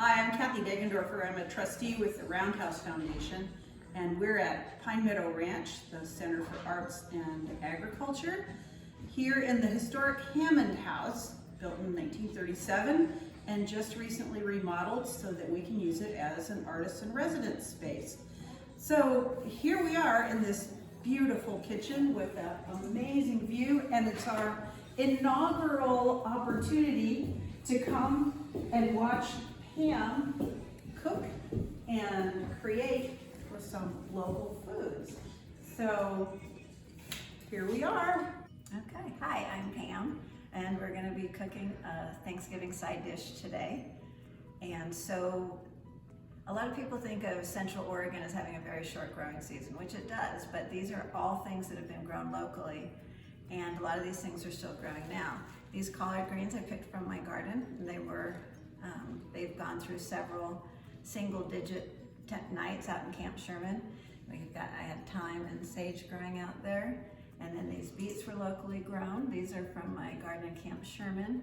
Hi, I'm Kathy Deggendorfer. I'm a trustee with the Roundhouse Foundation, and we're at Pine Meadow Ranch, the Center for Arts and Agriculture, here in the historic Hammond house, built in 1937 and just recently remodeled so that we can use it as an artist in residence space. So here we are in this beautiful kitchen with an amazing view, and it's our inaugural opportunity to come and watch Pam cook and create for some local foods. So here we are. Okay, hi, I'm Pam, and we're going to be cooking a Thanksgiving side dish today. And so a lot of people think of Central Oregon as having a very short growing season, which it does, but these are all things that have been grown locally, and a lot of these things are still growing now. These collard greens I picked from my garden, and they've gone through several single-digit nights out in Camp Sherman. I had thyme and sage growing out there, and then these beets were locally grown. These are from my garden in Camp Sherman,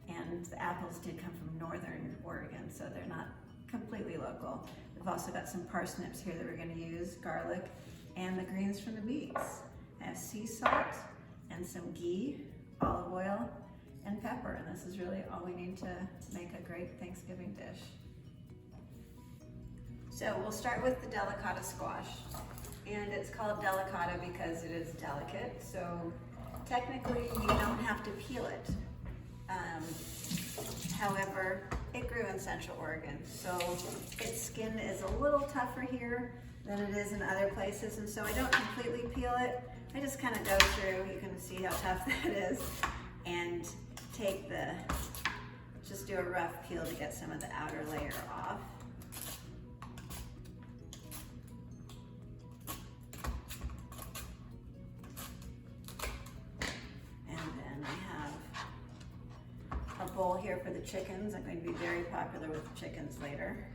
and the apples did come from northern Oregon, so they're not completely local. We've also got some parsnips here that we're going to use, garlic, and the greens from the beets. I have sea salt and some ghee, olive oil, and pepper, and this is really all we need to make a great Thanksgiving dish. So we'll start with the Delicata squash, and it's called Delicata because it is delicate, so technically you don't have to peel it. However, it grew in Central Oregon, so its skin is a little tougher here than it is in other places, and so I don't completely peel it. I just kind of go through, you can see how tough that is, and just do a rough peel to get some of the outer layer off. And then I have a bowl here for the chickens. I'm going to be very popular with chickens later.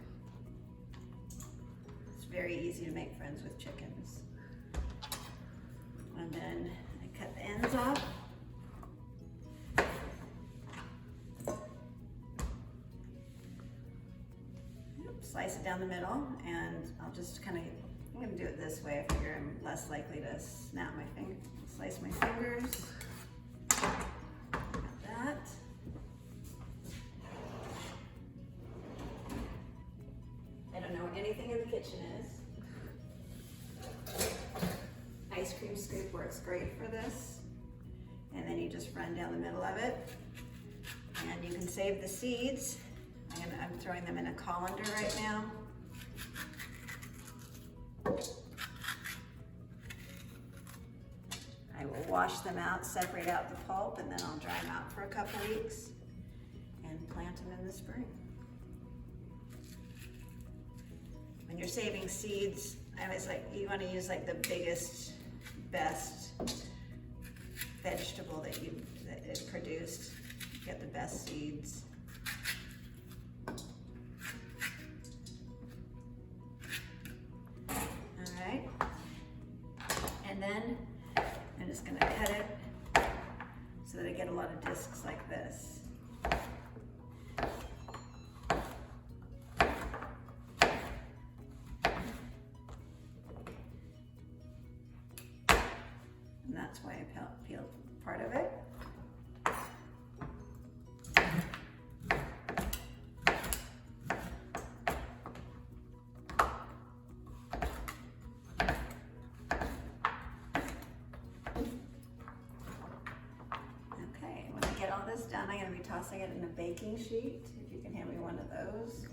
It's very easy to make friends with chickens. And then I cut the ends off. Slice it down the middle, and I'll just I'm going to do it this way. I figure I'm less likely to snap my finger. Slice my fingers. Like that. I don't know what anything in the kitchen is. Ice cream scoop works great for this. And then you just run down the middle of it. And you can save the seeds. I'm throwing them in a colander right now. I will wash them out, separate out the pulp, and then I'll dry them out for a couple weeks and plant them in the spring. When you're saving seeds, I always you want to use the biggest, best vegetable that it produced. Get the best seeds. And then I'm just going to cut it so that I get a lot of discs like this. And that's why I peeled part of it. Done, I'm going to be tossing it in a baking sheet. If you can hand me one of those.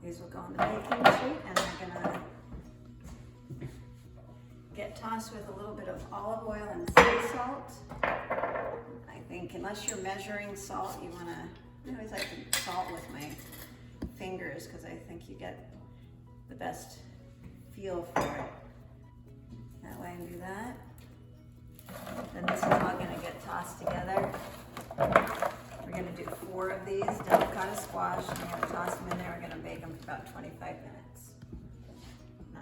These will go on the baking sheet, and they're going to get tossed with a little bit of olive oil and sea salt. I think unless you're measuring salt, I always like to salt with my fingers because I think you get the best feel for it. That way, and do that. Then this is all going to get tossed together. We're going to do 4 of these Delicata squash, and we're going to toss them in there. We're going to bake them for about 25 minutes.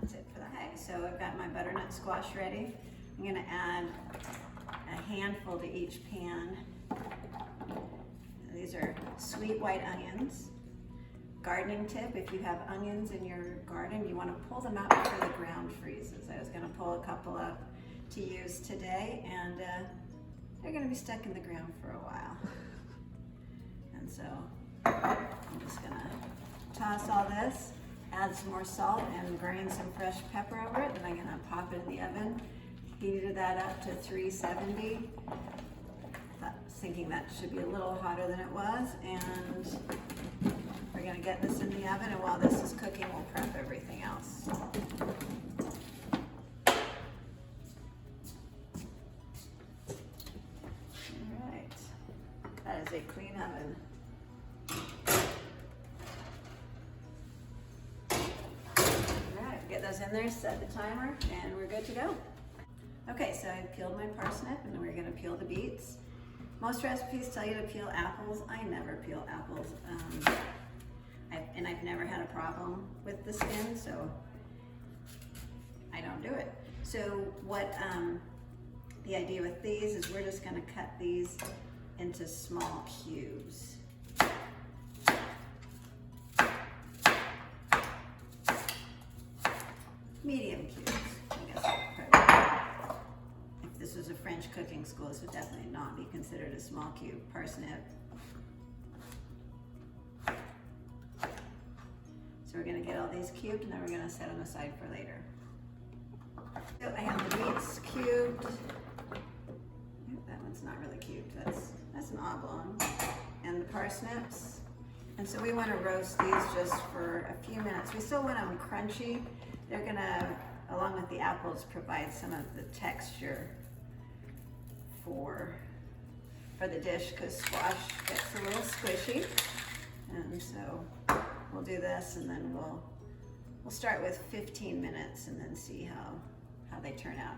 that's it for that. Okay, so I've got my butternut squash ready. I'm gonna add a handful to each pan. These are sweet white onions. Gardening tip, if you have onions in your garden, you want to pull them out before the ground freezes. I was going to pull a couple up to use today, and they're going to be stuck in the ground for a while. And so I'm just going to toss all this, add some more salt, and grain some fresh pepper over it. Then I'm going to pop it in the oven. Heated that up to 370. Thinking that should be a little hotter than it was, and we're going to get this in the oven, and while this is cooking, we'll prep everything else. All right, that is a clean oven. All right, get those in there, set the timer, and we're good to go. Okay, so I peeled my parsnip, and then we're going to peel the beets. Most recipes tell you to peel apples. I never peel apples, and I've never had a problem with the skin, so I don't do it. So what the idea with these is we're just going to cut these into small cubes. Medium cubes, I guess. If this was a French cooking school, this would definitely not be considered a small cube. Parsnip. So we're going to get all these cubed, and then we're going to set them aside for later. So I have the beets cubed. That one's not really cubed. That's an oblong. And the parsnips. And so we want to roast these just for a few minutes. We still want them crunchy. They're going to, along with the apples, provide some of the texture for the dish, because squash gets a little squishy. And so we'll do this, and then we'll start with 15 minutes and then see how they turn out.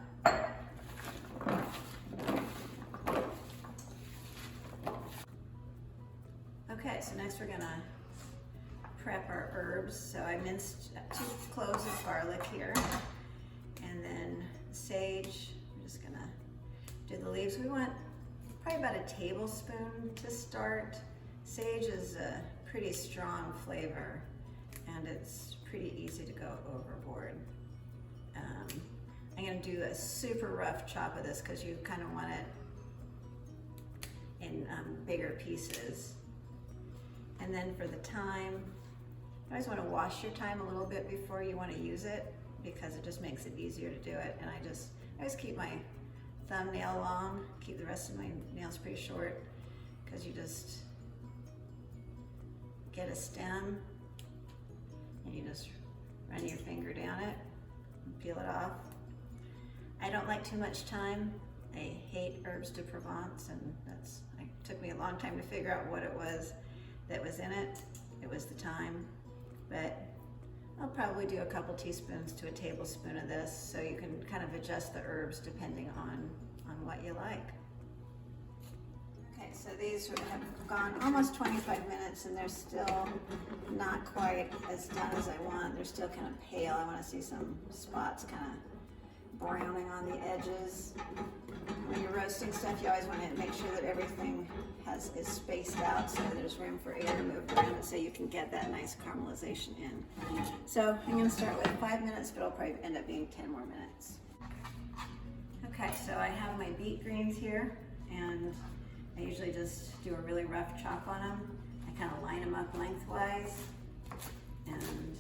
Okay, so next we're gonna prep our herbs. So I minced 2 cloves of garlic here, and then sage. I'm just gonna do the leaves. We want probably about a tablespoon to start. Sage is a pretty strong flavor, and it's pretty easy to go overboard. I'm gonna do a super rough chop of this because you kind of want it in bigger pieces. And then for the thyme, you always want to wash your thyme a little bit before you want to use it, because it just makes it easier to do it. And I always keep my thumbnail long, keep the rest of my nails pretty short, because you just get a stem and you just run your finger down it and peel it off. I don't like too much thyme. I hate herbes de Provence, and it took me a long time to figure out what it was that was in it. It was the thyme, but I'll probably do a couple teaspoons to a tablespoon of this, so you can kind of adjust the herbs depending on what you like. Okay, so these have gone almost 25 minutes, and they're still not quite as done as I want. They're still kind of pale. I want to see some spots kind of browning on the edges. When you're roasting stuff, you always want to make sure that everything is spaced out so that there's room for air to move around, so you can get that nice caramelization in. So I'm going to start with 5 minutes, but I'll probably end up being 10 more minutes. Okay, so I have my beet greens here, and I usually just do a really rough chop on them. I kind of line them up lengthwise and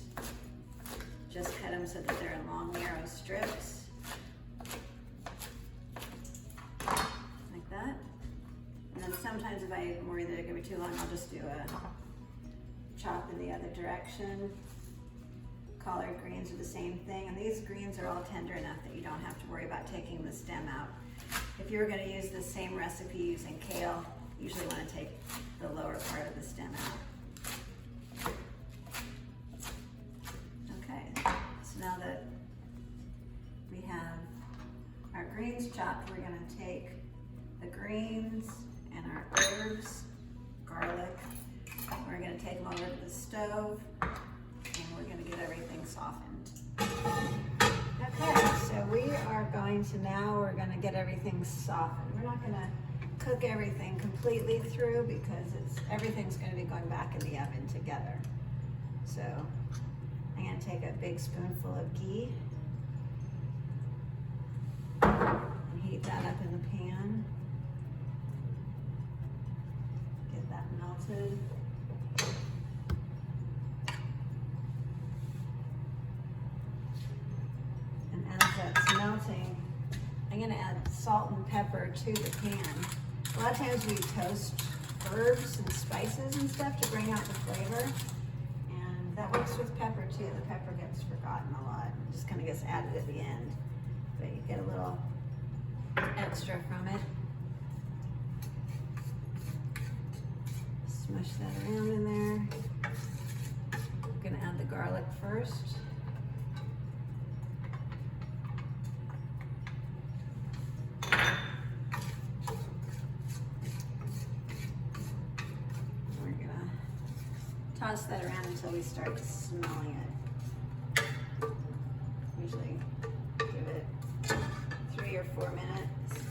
just cut them so that they're in long, narrow strips. Like that. And then sometimes if I worry that they're going to be too long, I'll just do a chop in the other direction. Collard greens are the same thing, and these greens are all tender enough that you don't have to worry about taking the stem out. If you were going to use the same recipe using kale, you usually want to take the lower part of the stem out. Okay, so now that we have our greens chopped, we're going to take the greens and our herbs, garlic. We're going to take them over to the stove, and we're going to get everything softened. Okay, so we are going to now, we're gonna get everything softened. We're not gonna cook everything completely through because everything's gonna be going back in the oven together. So I'm gonna take a big spoonful of ghee and heat that up in the pan. Get that melted. And as that's melting, I'm gonna add salt and pepper to the pan. A lot of times we toast herbs and spices and stuff to bring out the flavor. And that works with pepper too. The pepper gets forgotten a lot. It just kind of gets added at the end. But you get a little extra from it. Smush that around in there. I'm gonna add the garlic first. Toss that around until we start smelling it. Usually give it 3 or 4 minutes.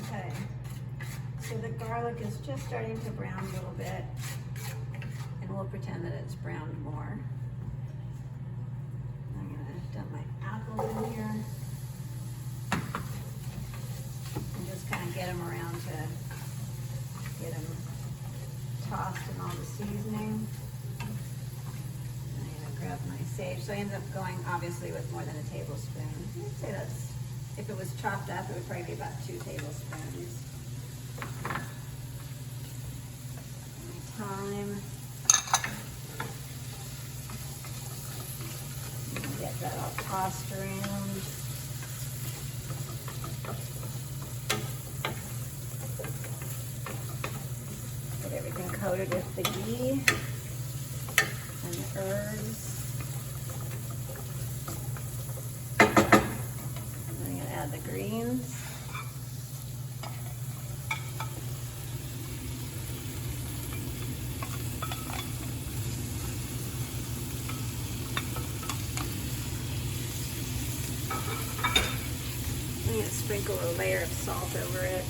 Okay, so the garlic is just starting to brown a little bit, and we'll pretend that it's browned more. I'm gonna dump my apples in here. Kind of get them around to get them tossed in all the seasoning. I'm gonna grab my sage. So I ended up going obviously with more than a tablespoon. I'd say that's, if it was chopped up, it would probably be about 2 tablespoons. My thyme. Get that all tossed around. Everything coated with the ghee and the herbs. And I'm going to add the greens. I'm going to sprinkle a layer of salt over it.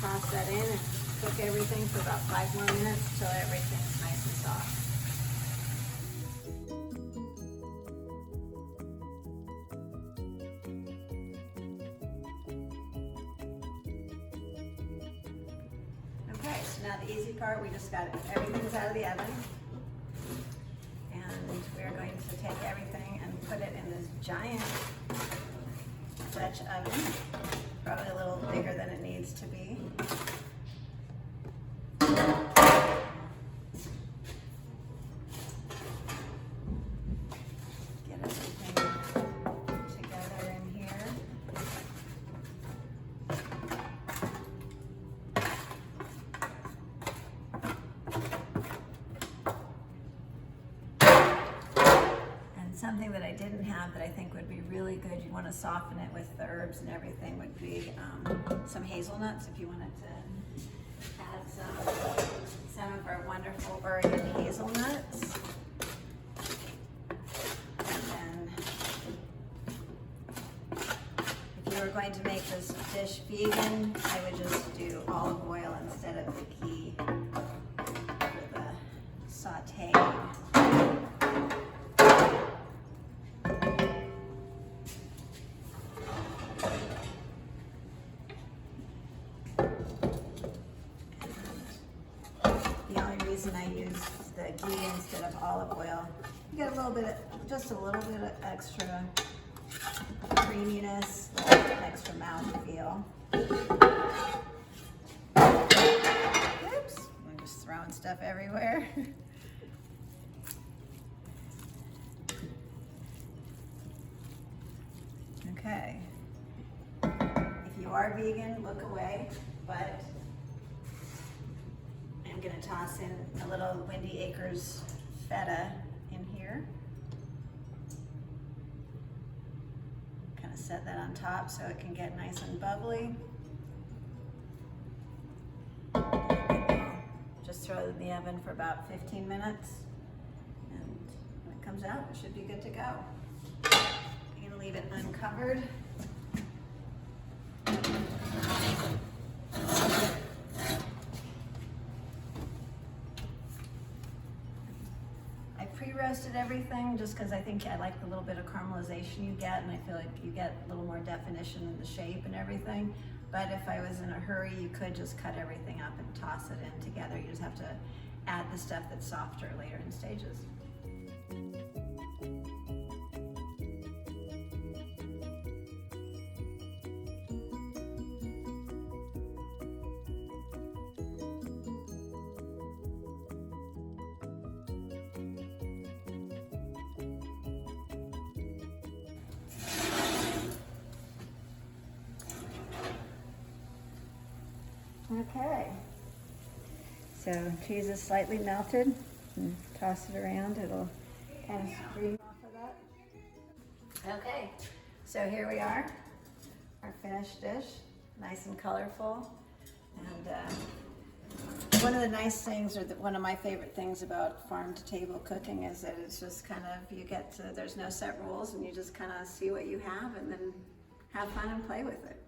Toss that in and cook everything for about 5 more minutes until everything's nice and soft. Okay, so now the easy part, we just got everything's out of the oven. And we're going to take everything and put it in this giant Dutch oven. Probably a little bigger than it needs to be. Get everything together in here. And something that I didn't have that I think would be really good, you want to soften it with the herbs and everything, would be some hazelnuts if you wanted to add some of our wonderful Oregon hazelnuts. And then if you were going to make this dish vegan, I would just do olive oil instead of the ghee for the sauteing. I use the ghee instead of olive oil. You get a little bit, just a little bit of extra creaminess, a little bit extra mouthfeel. Oops, I'm just throwing stuff everywhere. Okay. If you are vegan, look away, but I'm going to toss in a little Windy Acres feta in here. Kind of set that on top so it can get nice and bubbly. just throw it in the oven for about 15 minutes. And when it comes out, it should be good to go. I'm gonna leave it uncovered. I pre-roasted everything just because I think I like the little bit of caramelization you get, and I feel like you get a little more definition in the shape and everything. But if I was in a hurry, you could just cut everything up and toss it in together. You just have to add the stuff that's softer later in stages. Okay, so cheese is slightly melted, and toss it around, it'll kind of stream off of that. Okay, so here we are, our finished dish, nice and colorful. And one of the nice things, or one of my favorite things about farm to table cooking is that it's just kind of, you get to, there's no set rules, and you just kind of see what you have and then have fun and play with it.